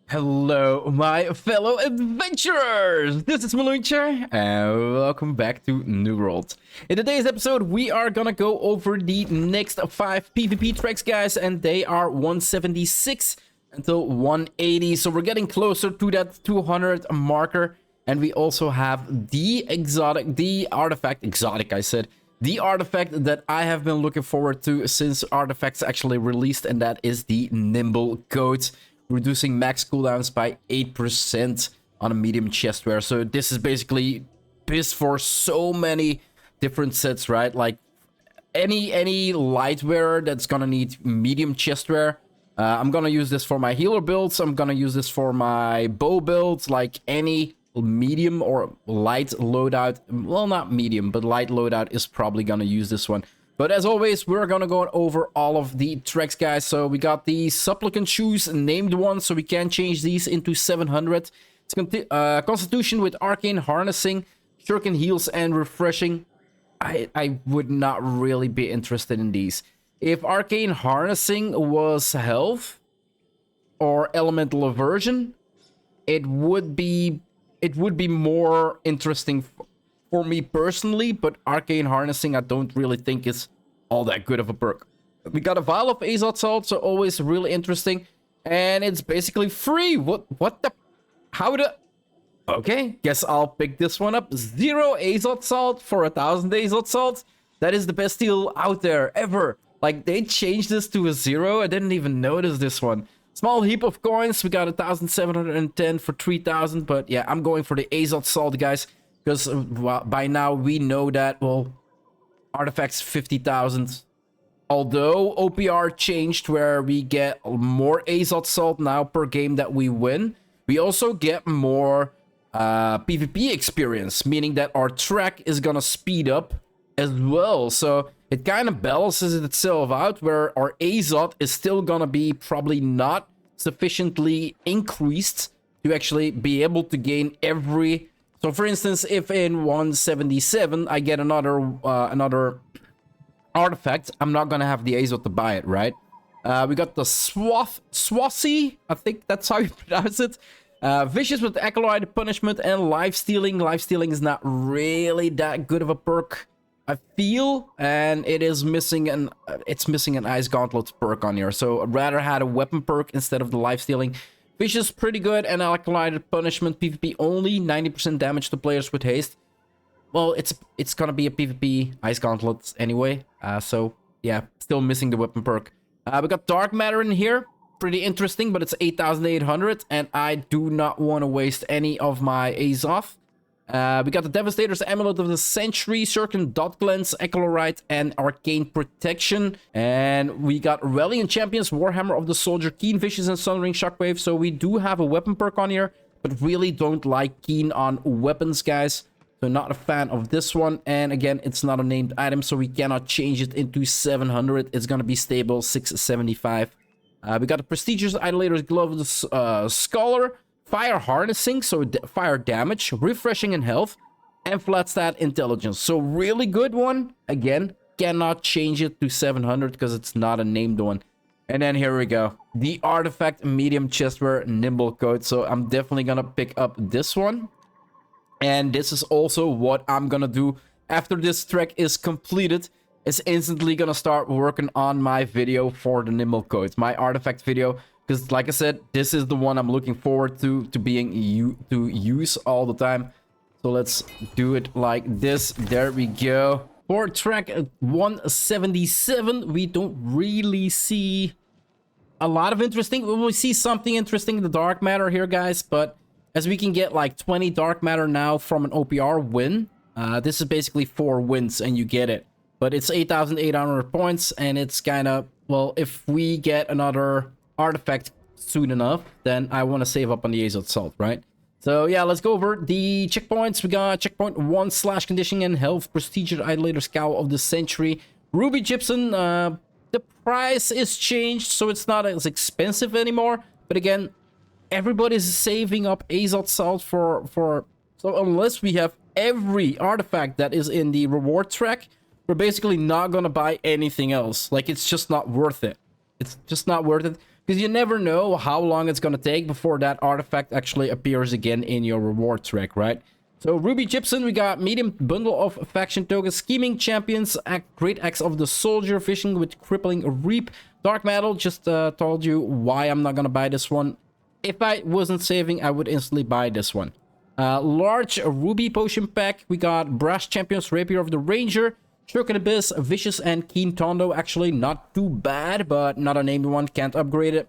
Hello, my fellow adventurers! This is Mloentje, and welcome back to New World. In today's episode, we are gonna go over the next 5 PvP tracks, guys, and they are 176 until 180, so we're getting closer to that 200 marker. And we also have the artifact that I have been looking forward to since artifacts actually released, and that is the Nimble Coat, reducing max cooldowns by 8% on a medium chestware. So this is basically pissed for so many different sets, right? Like any light wearer that's gonna need medium chestware. I'm gonna use this for my healer builds. I'm gonna use this for my bow builds. Like any medium or light loadout, well, not medium, but light loadout is probably gonna use this one. But as always, we're gonna go over all of the tracks, guys. So we got the supplicant shoes, named one, so we can change these into 700. It's Constitution with arcane harnessing, shuriken heals, and refreshing. I would not really be interested in these. If arcane harnessing was health or elemental aversion, it would be more interesting for me personally, but arcane harnessing I don't really think is all that good of a perk. We got a vial of Azot salt, so always really interesting, and it's basically free. What the, how the, okay, guess I'll pick this one up. 0 Azot salt for 1000 Azot salt. That is the best deal out there ever. Like, they changed this to a 0. I didn't even notice this one. Small heap of coins. We got 1710 for 3000, but yeah, I'm going for the Azot salt, guys. Because well, by now we know that, well, artifacts 50,000. Although OPR changed where we get more Azot salt now per game that we win, we also get more PvP experience, meaning that our track is gonna speed up as well. So it kind of balances itself out, where our Azot is still gonna be probably not sufficiently increased to actually be able to gain every. So for instance, if in 177 I get another artifact, I'm not gonna have the Azot to buy it, right? We got the Swassi, I think that's how you pronounce it. Vicious with Acolyte Punishment and Life Stealing. Life Stealing is not really that good of a perk, I feel, and it is missing an Ice Gauntlet perk on here. So I'd rather had a weapon perk instead of the Life Stealing. Vicious pretty good, and Acolyte Punishment PvP only, 90% damage to players with haste. Well, it's gonna be a PvP Ice Gauntlet anyway. So yeah, still missing the weapon perk. We got Dark Matter in here, pretty interesting, but it's 8,800, and I do not want to waste any of my Azov. We got the Devastator's Amulet of the Century, Circun Dot Cleanse, Echolorite, and Arcane Protection. And we got Reliant Champions, Warhammer of the Soldier, Keen Vicious, and Sundering Shockwave. So we do have a weapon perk on here, but really don't like Keen on weapons, guys. So not a fan of this one. And again, it's not a named item, so we cannot change it into 700. It's going to be stable, 675. We got the Prestigious Idolator's Glove of the Scholar, Fire Harnessing, so fire damage, refreshing in health, and flat stat intelligence. So really good one. Again, cannot change it to 700 because it's not a named one. And then here we go. The Artifact Medium Chestware Nimble Coat. So I'm definitely going to pick up this one. And this is also what I'm going to do after this track is completed. Is instantly going to start working on my video for the Nimble Coat. My Artifact video. Because, like I said, this is the one I'm looking forward to use all the time. So let's do it like this. There we go. For track 177, we don't really see a lot of interesting. We see something interesting in the Dark Matter here, guys. But as we can get like 20 Dark Matter now from an OPR win, this is basically 4 wins and you get it. But it's 8,800 points, and it's kind of, well, if we get another artifact soon enough, then I want to save up on the Azot salt, right? So yeah, let's go over the checkpoints. We got checkpoint 1 / conditioning and health, Prestigious Idolator's Cowl of the Century, Ruby Gypsum. The price is changed, so it's not as expensive anymore, but again, everybody's saving up Azot salt for so unless we have every artifact that is in the reward track, we're basically not gonna buy anything else. Like, it's just not worth it. It's just not worth it. because you never know how long it's gonna take before that artifact actually appears again in your reward track, right? So Ruby Gypsum, we got medium bundle of faction tokens, scheming champions, great axe of the soldier, fishing with crippling reap, dark metal. Just told you why I'm not gonna buy this one. If I wasn't saving, I would instantly buy this one. Large ruby potion pack. We got brass champions, rapier of the ranger, shuriken abyss, vicious and keen tondo. Actually not too bad, but not a named one, can't upgrade it.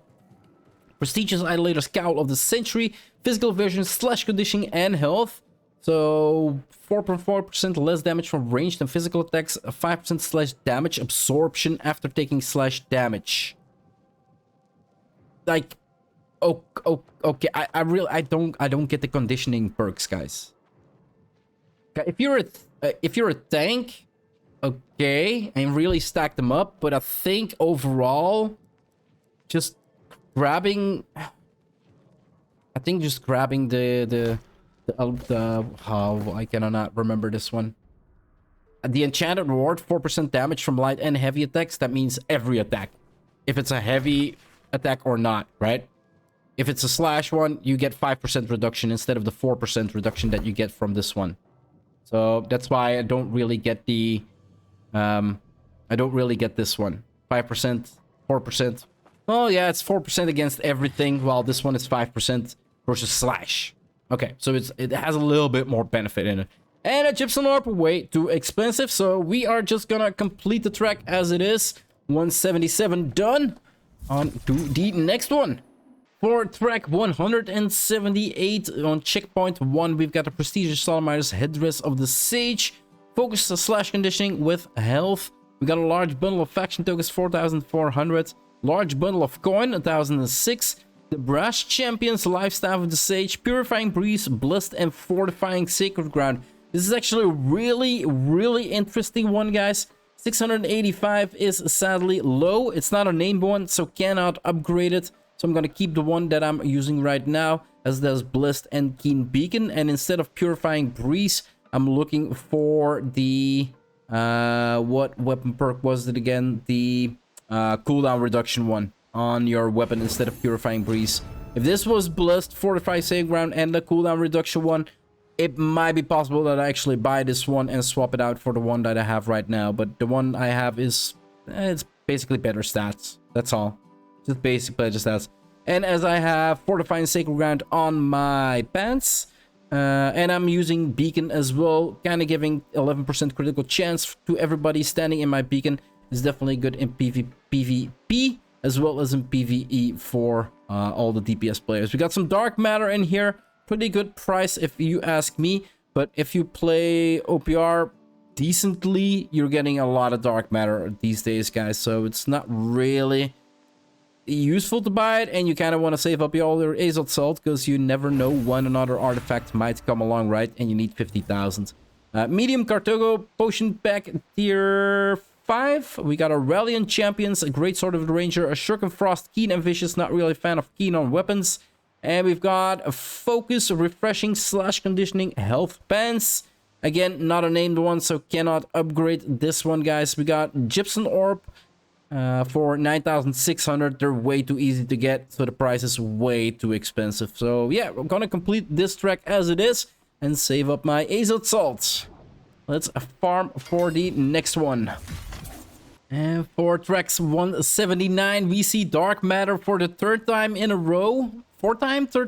Prestigious idolator's cowl of the century, physical version, slash conditioning and health. So 4.4% less damage from ranged and physical attacks, 5% slash damage absorption after taking slash damage. Like, okay, I don't get the conditioning perks, guys. Okay, if you're a tank, okay, and really stack them up, but I think overall, just grabbing the how I cannot remember this one. The enchanted reward, 4% damage from light and heavy attacks. That means every attack, if it's a heavy attack or not, right? If it's a slash one, you get 5% reduction instead of the 4% reduction that you get from this one. So that's why I don't really get the I don't really get this one. 5%, 4%. Oh yeah, it's 4% against everything, while this one is 5% versus slash. Okay, so it has a little bit more benefit in it. And a gypsum orb, way too expensive, so we are just gonna complete the track as it is. 177 done. On to the next one. For track 178 on checkpoint 1, we've got a prestigious Salamander headdress of the sage, focus slash conditioning with health. We got a large bundle of faction tokens, 4,400. Large bundle of coin, 1,006. The brass champions, lifestaff of the sage, purifying breeze, blessed and fortifying sacred ground. This is actually a really interesting one, guys. 685 is sadly low. It's not a named one, so cannot upgrade it. So I'm gonna keep the one that I'm using right now, as does blessed and keen beacon. And instead of purifying breeze, I'm looking for the what weapon perk was it again? The cooldown reduction one on your weapon instead of purifying breeze. If this was blessed, fortify sacred ground, and the cooldown reduction one, it might be possible that I actually buy this one and swap it out for the one that I have right now. But the one I have is, it's basically better stats. That's all. Just basic better stats. And as I have fortifying sacred ground on my pants, and I'm using beacon as well, kind of giving 11% critical chance to everybody standing in my beacon, is definitely good in PvP as well as in PvE for all the DPS players. We got some dark matter in here. Pretty good price if you ask me, but if you play OPR decently, you're getting a lot of dark matter these days, guys, so it's not really useful to buy it, and you kind of want to save up all your Azot salt, because you never know when another artifact might come along, right? And you need 50,000. Medium Cartogo potion pack tier 5. We got a Ralliant Champions, a Great Sword of the Ranger, a Shuriken Frost, Keen and Vicious, not really a fan of Keen on weapons. And we've got a Focus, Refreshing, Slash Conditioning, Health Pants. Again, not a named one, so cannot upgrade this one, guys. We got Gypsum Orb for 9,600. They're way too easy to get, so the price is way too expensive. So yeah, we're gonna complete this track as it is and save up my Azot Salt. Let's farm for the next one. And for tracks 179, we see Dark Matter for the third time in a row. Third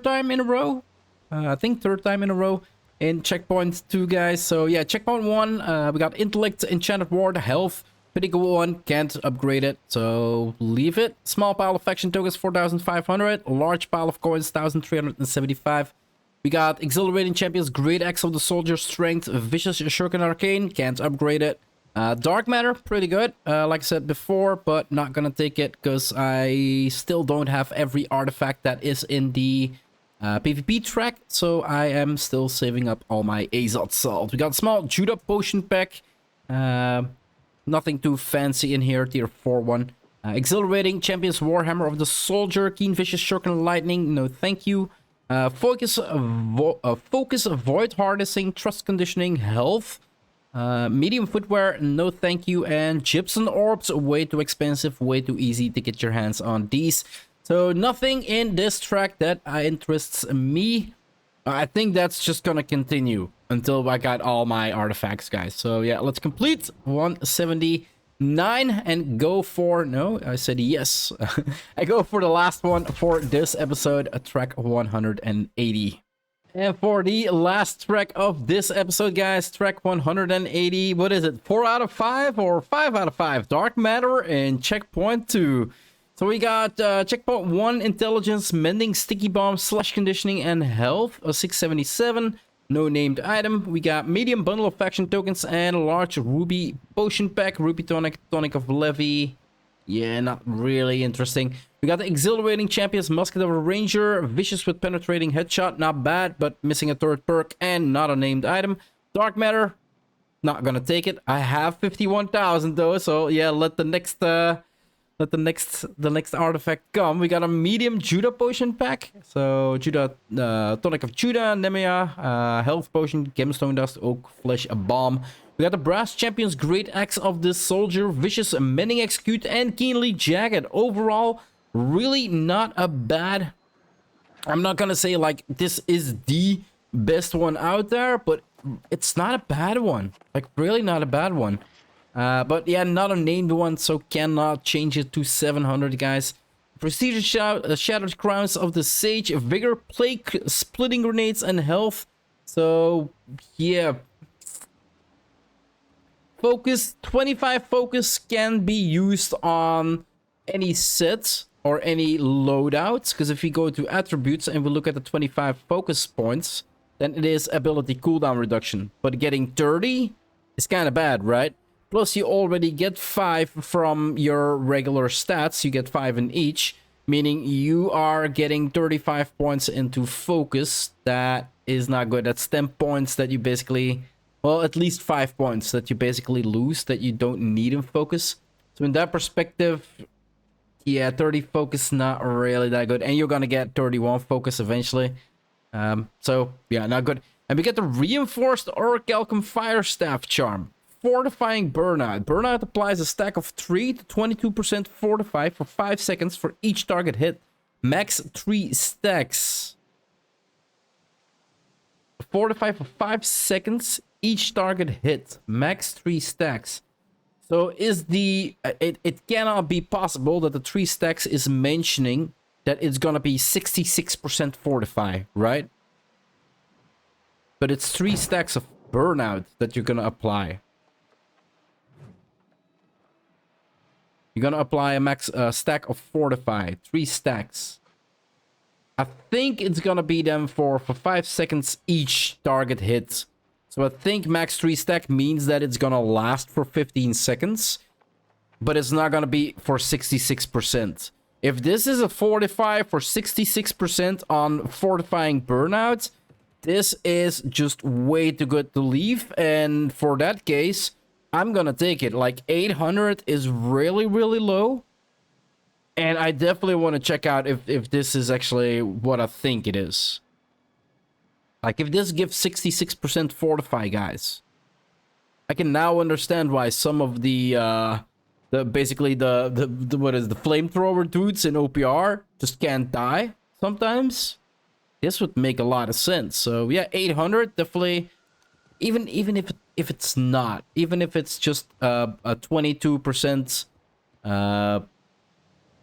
time in a row? I think third time in a row in checkpoint 2, guys. So yeah, checkpoint 1, we got Intellect, Enchanted Ward, Health. Pretty good one, can't upgrade it, so leave it. Small pile of faction tokens, 4,500. Large pile of coins, 1,375. We got Exhilarating Champions, Great Axe of the Soldier, Strength, Vicious Shuriken Arcane, can't upgrade it. Dark Matter, pretty good, like I said before, but not gonna take it because I still don't have every artifact that is in the PvP track, so I am still saving up all my Azot Salt. We got small Judah Potion Pack, nothing too fancy in here, tier 4 one. Exhilarating Champions, Warhammer of the Soldier, Keen Vicious Shuriken Lightning, no thank you. Focus, Void Harnessing, Trust Conditioning, Health. Medium footwear, no thank you. And gypsum orbs, way too expensive, way too easy to get your hands on these. So nothing in this track that interests me. I think that's just gonna continue until I got all my artifacts, guys. So yeah, let's complete 179 and go for... No, I said yes. I go for the last one for this episode, track 180. And for the last track of this episode, guys, track 180, what is it? 4 out of 5 or 5 out of 5? Dark Matter and checkpoint 2. So we got checkpoint 1, intelligence, mending, sticky bomb, slash conditioning, and health, a 677. No named item. We got medium bundle of faction tokens and a large ruby potion pack, ruby tonic, tonic of levy. Yeah, not really interesting. We got the exhilarating champions, musket of a ranger, vicious with penetrating headshot, not bad, but missing a third perk and not a named item. Dark matter, not gonna take it. I have 51,000 though, so yeah, let the next artifact come. We got a medium Judah potion pack. So Judah, tonic of Judah, Nemea, health potion, gemstone dust, oak flesh, a bomb. We got the brass champions, great axe of the soldier, vicious, mending execute, and keenly jagged. Overall, really not a bad... I'm not gonna say like this is the best one out there, but it's not a bad one. Like really not a bad one. But yeah, not a named one, so cannot change it to 700, guys. Prestigious Shattered Crowns of the Sage, Vigor, Plague, Splitting Grenades, and Health. So, yeah. Focus, 25 focus can be used on any set or any loadouts. Because if we go to attributes and we look at the 25 focus points, then it is ability cooldown reduction. But getting 30 is kind of bad, right? Plus, you already get 5 from your regular stats. You get 5 in each, meaning you are getting 35 points into focus. That is not good. That's 10 points that you basically... Well, at least 5 points that you basically lose that you don't need in focus. So in that perspective, yeah, 30 focus not really that good. And you're going to get 31 focus eventually. So, yeah, not good. And we get the reinforced Orichalcum Fire Staff Charm. Fortifying Burnout. Burnout applies a stack of 3 to 22% fortify for 5 seconds for each target hit. Max 3 stacks. Fortify for 5 seconds each target hit. Max 3 stacks. So is the... It cannot be possible that the 3 stacks is mentioning that it's gonna be 66% fortify, right? But it's 3 stacks of burnout that you're gonna apply. You're gonna apply a max stack of fortify. 3 stacks. I think it's gonna be them for 5 seconds each target hit. So I think max 3 stack means that it's gonna last for 15 seconds. But it's not gonna be for 66%. If this is a fortify for 66% on fortifying burnout, this is just way too good to leave. And for that case, I'm gonna take it. Like 800 is really, really low. And I definitely want to check out if this is actually what I think it is. Like if this gives 66% fortify, guys. I can now understand why some of the basically the flamethrower dudes in OPR just can't die sometimes. This would make a lot of sense. So yeah, 800 definitely. Even if it's not, even if it's just a 22%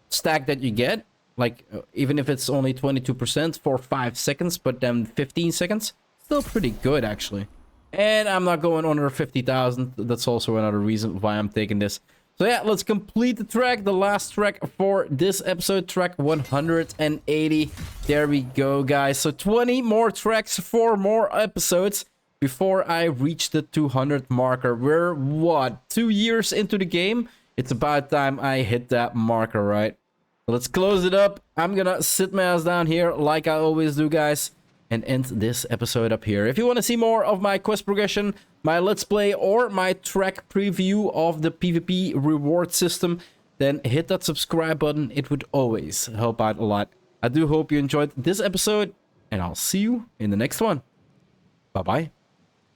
stack that you get, like even if it's only 22% for 5 seconds, but then 15 seconds, still pretty good actually. And I'm not going under 50,000. That's also another reason why I'm taking this. So yeah, let's complete the track, the last track for this episode, track 180. There we go, guys. So 20 more tracks, 4 more episodes before I reach the 200 marker. We're, what, 2 years into the game? It's about time I hit that marker, right? Let's close it up. I'm gonna sit my ass down here like I always do, guys, and end this episode up here. If you want to see more of my quest progression, my let's play, or my track preview of the PvP reward system, then hit that subscribe button. It would always help out a lot. I do hope you enjoyed this episode, and I'll see you in the next one. Bye-bye.